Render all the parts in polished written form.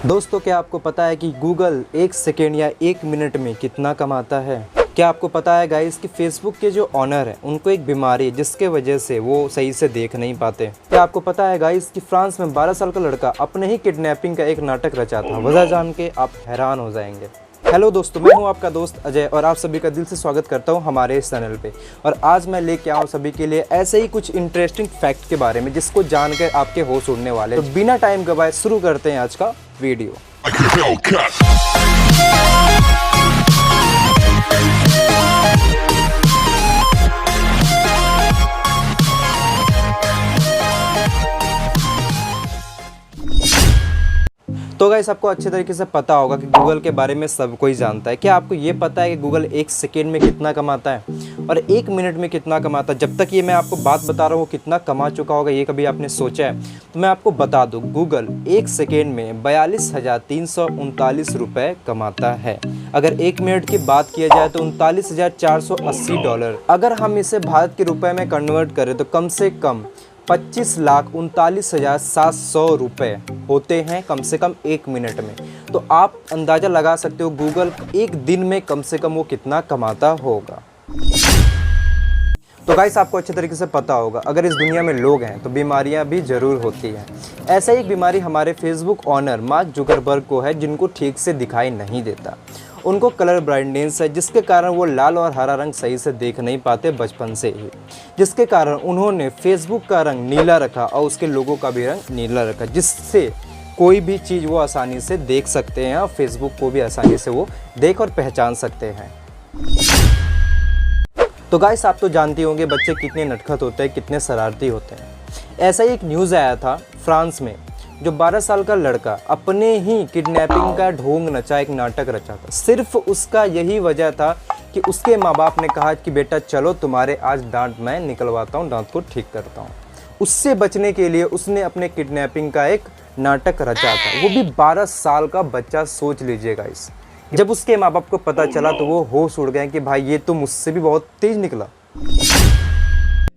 दोस्तों, क्या आपको पता है कि गूगल एक सेकेंड या एक मिनट में कितना कमाता है? क्या आपको पता है गाइस कि फेसबुक के जो ऑनर हैं उनको एक बीमारी है जिसके वजह से वो सही से देख नहीं पाते? क्या आपको पता है गाइस कि फ्रांस में 12 साल का लड़का अपने ही किडनैपिंग का एक नाटक रचा था? वजह जान के आप हैरान हो जाएंगे। हेलो दोस्तों, मैं हूं आपका दोस्त अजय और आप सभी का दिल से स्वागत करता हूं हमारे इस चैनल पे। और आज मैं लेके आऊं सभी के लिए ऐसे ही कुछ इंटरेस्टिंग फैक्ट के बारे में जिसको जानकर आपके होश उड़ने वाले। तो बिना टाइम गवाए शुरू करते हैं आज का वीडियो। तो गाइस, आपको अच्छे तरीके से पता होगा कि गूगल के बारे में सब कोई जानता है। क्या आपको ये पता है कि गूगल एक सेकेंड में कितना कमाता है और एक मिनट में कितना कमाता है? जब तक ये मैं आपको बात बता रहा हूँ कितना कमा चुका होगा ये कभी आपने सोचा है? तो मैं आपको बता दूँ, गूगल एक सेकेंड में 42,339 रुपये कमाता है। अगर एक मिनट की बात किया जाए तो $39,480। अगर हम इसे भारत के रुपए में कन्वर्ट करें तो कम से कम 25,39,700 रुपये होते हैं कम से कम एक मिनट में। तो आप अंदाज़ा लगा सकते हो गूगल एक दिन में कम से कम वो कितना कमाता होगा। तो गाइस, आपको अच्छे तरीके से पता होगा अगर इस दुनिया में लोग हैं तो बीमारियां भी ज़रूर होती हैं। ऐसा एक बीमारी हमारे फेसबुक ऑनर मार्क जुकरबर्ग को है जिनको ठीक से दिखाई नहीं देता। उनको कलर ब्लाइंडनेस है जिसके कारण वो लाल और हरा रंग सही से देख नहीं पाते बचपन से ही, जिसके कारण उन्होंने फेसबुक का रंग नीला रखा और उसके लोगों का भी रंग नीला रखा, जिससे कोई भी चीज़ वो आसानी से देख सकते हैं और फेसबुक को भी आसानी से वो देख और पहचान सकते हैं। तो गाइस, आप तो जानते होंगे बच्चे कितने नटखट होते हैं, कितने शरारती होते हैं। ऐसा ही एक न्यूज़ आया था फ्रांस में, जो 12 साल का लड़का अपने ही किडनैपिंग का ढोंग नचा एक नाटक रचा था। सिर्फ उसका यही वजह था कि उसके माँ बाप ने कहा कि बेटा चलो तुम्हारे आज दांत मैं निकलवाता हूँ, दांत को ठीक करता हूँ। उससे बचने के लिए उसने अपने किडनैपिंग का एक नाटक रचा था, वो भी 12 साल का बच्चा। सोच लीजिएगा इस जब उसके माँ बाप को पता चला तो वो होश उड़ गए कि भाई ये तो मुझसे भी बहुत तेज निकला।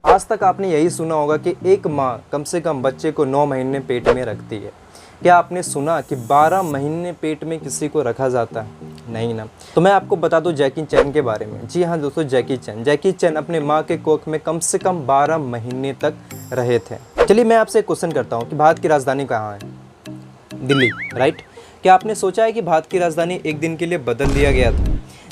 आज तक आपने यही सुना होगा कि एक माँ कम से कम बच्चे को 9 महीने पेट में रखती है। क्या आपने सुना कि 12 महीने पेट में किसी को रखा जाता है? नहीं ना। तो मैं आपको बता दूं जैकी चैन के बारे में। जी हाँ दोस्तों, जैकी चैन अपने माँ के कोख में कम से कम 12 महीने तक रहे थे। चलिए मैं आपसे एक क्वेश्चन करता हूँ कि भारत की राजधानी कहाँ है? दिल्ली, राइट। क्या आपने सोचा है कि भारत की राजधानी एक दिन के लिए बदल दिया गया था?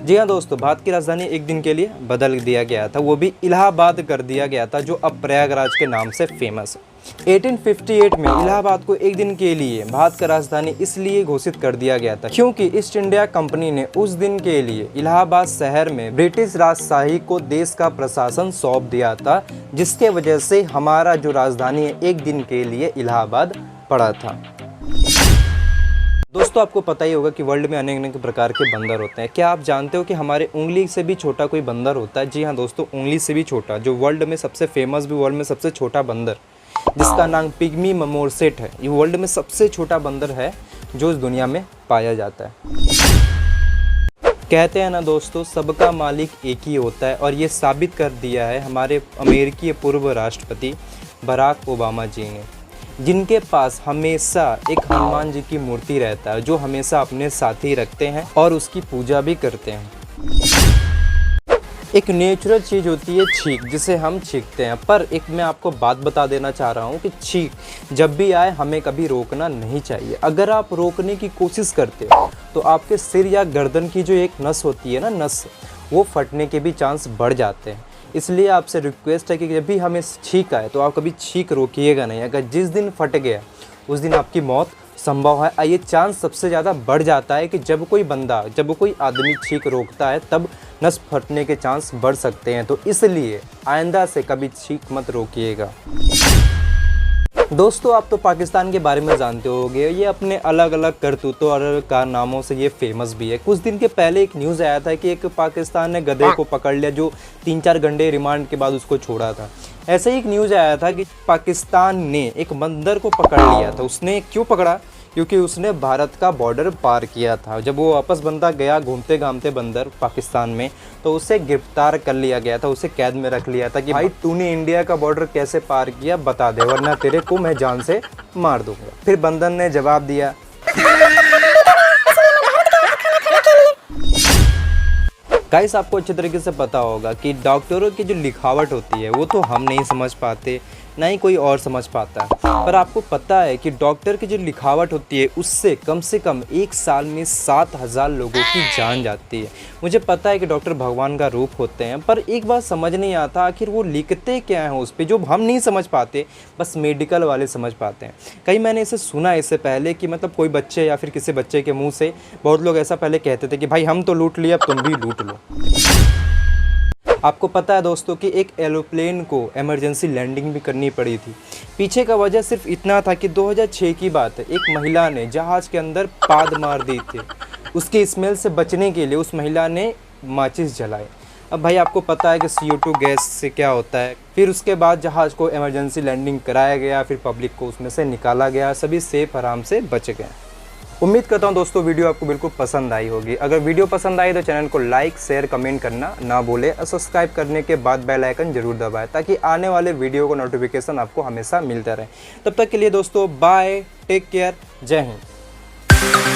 जी हाँ दोस्तों, भारत की राजधानी एक दिन के लिए बदल दिया गया था, वो भी इलाहाबाद कर दिया गया था, जो अब प्रयागराज के नाम से फेमस है। 1858 में इलाहाबाद को एक दिन के लिए भारत का राजधानी इसलिए घोषित कर दिया गया था क्योंकि ईस्ट इंडिया कंपनी ने उस दिन के लिए इलाहाबाद शहर में ब्रिटिश राजशाही को देश का प्रशासन सौंप दिया था, जिसके वजह से हमारा जो राजधानी है एक दिन के लिए इलाहाबाद पड़ा था। दोस्तों, आपको पता ही होगा कि वर्ल्ड में अनेक अनेक प्रकार के बंदर होते हैं। क्या आप जानते हो कि हमारे उंगली से भी छोटा कोई बंदर होता है? जी हाँ दोस्तों, उंगली से भी छोटा, जो वर्ल्ड में सबसे फेमस भी वर्ल्ड में सबसे छोटा बंदर जिसका नाम पिग्मी ममोर्सेट है, ये वर्ल्ड में सबसे छोटा बंदर है जो इस दुनिया में पाया जाता है। कहते हैं ना दोस्तों, सबका मालिक एक ही होता है, और ये साबित कर दिया है हमारे अमेरिकी पूर्व राष्ट्रपति बराक ओबामा जी ने, जिनके पास हमेशा एक हनुमान जी की मूर्ति रहता है जो हमेशा अपने साथ ही रखते हैं और उसकी पूजा भी करते हैं। एक नेचुरल चीज़ होती है छींक, जिसे हम छींकते हैं, पर एक मैं आपको बात बता देना चाह रहा हूँ कि छींक जब भी आए हमें कभी रोकना नहीं चाहिए। अगर आप रोकने की कोशिश करते हो तो आपके सिर या गर्दन की जो एक नस होती है ना, नस, वो फटने के भी चांस बढ़ जाते हैं। इसलिए आपसे रिक्वेस्ट है कि जब भी हमें छींक आए तो आप कभी छींक रोकिएगा नहीं। अगर जिस दिन फट गया उस दिन आपकी मौत संभव है। ये चांस सबसे ज़्यादा बढ़ जाता है कि जब कोई आदमी छींक रोकता है तब नस फटने के चांस बढ़ सकते हैं। तो इसलिए आइंदा से कभी छींक मत रोकिएगा। दोस्तों, आप तो पाकिस्तान के बारे में जानते होंगे, ये अपने अलग अलग करतूतों और कारनामों से ये फेमस भी है। कुछ दिन के पहले एक न्यूज़ आया था कि एक पाकिस्तान ने गधे को पकड़ लिया जो 3-4 घंटे रिमांड के बाद उसको छोड़ा था। ऐसे ही एक न्यूज़ आया था कि पाकिस्तान ने एक बंदर को पकड़ लिया था। उसने क्यों पकड़ा? क्योंकि उसने भारत का बॉर्डर पार किया था। जब वो वापस बंदा गया घूमते घामते बंदर पाकिस्तान में, तो उसे गिरफ्तार कर लिया गया था, उसे कैद में रख लिया था कि भाई तूने इंडिया का बॉर्डर कैसे पार किया बता दे, वरना तेरे को मैं जान से मार दूंगा। फिर बंदर ने जवाब दिया गाइस, आपको अच्छे तरीके से पता होगा कि डॉक्टरों की जो लिखावट होती है वो तो हम नहीं समझ पाते, ना ही कोई और समझ पाता है। पर आपको पता है कि डॉक्टर की जो लिखावट होती है उससे कम से कम एक साल में 7,000 लोगों की जान जाती है। मुझे पता है कि डॉक्टर भगवान का रूप होते हैं, पर एक बात समझ नहीं आता आखिर वो लिखते क्या हैं उस पर, जो हम नहीं समझ पाते, बस मेडिकल वाले समझ पाते हैं। कहीं मैंने इसे सुना इससे पहले कि मतलब कोई बच्चे या फिर किसी बच्चे के मुँह से बहुत लोग ऐसा पहले कहते थे कि भाई हम तो लूट लिए, अब तुम भी लूट लो। आपको पता है दोस्तों कि एक एरोप्लेन को इमरजेंसी लैंडिंग भी करनी पड़ी थी। पीछे का वजह सिर्फ इतना था कि 2006 की बात है, एक महिला ने जहाज़ के अंदर पाद मार दी थी। उसकी स्मेल से बचने के लिए उस महिला ने माचिस जलाए। अब भाई आपको पता है कि CO2 गैस से क्या होता है। फिर उसके बाद जहाज़ को इमरजेंसी लैंडिंग कराया गया, फिर पब्लिक को उसमें से निकाला गया, सभी सेफ आराम से बच गए। उम्मीद करता हूं दोस्तों वीडियो आपको बिल्कुल पसंद आई होगी। अगर वीडियो पसंद आई तो चैनल को लाइक, शेयर, कमेंट करना ना भूले और सब्सक्राइब करने के बाद बेल आइकन जरूर दबाएं ताकि आने वाले वीडियो का नोटिफिकेशन आपको हमेशा मिलता रहे। तब तक के लिए दोस्तों बाय, टेक केयर, जय हिंद।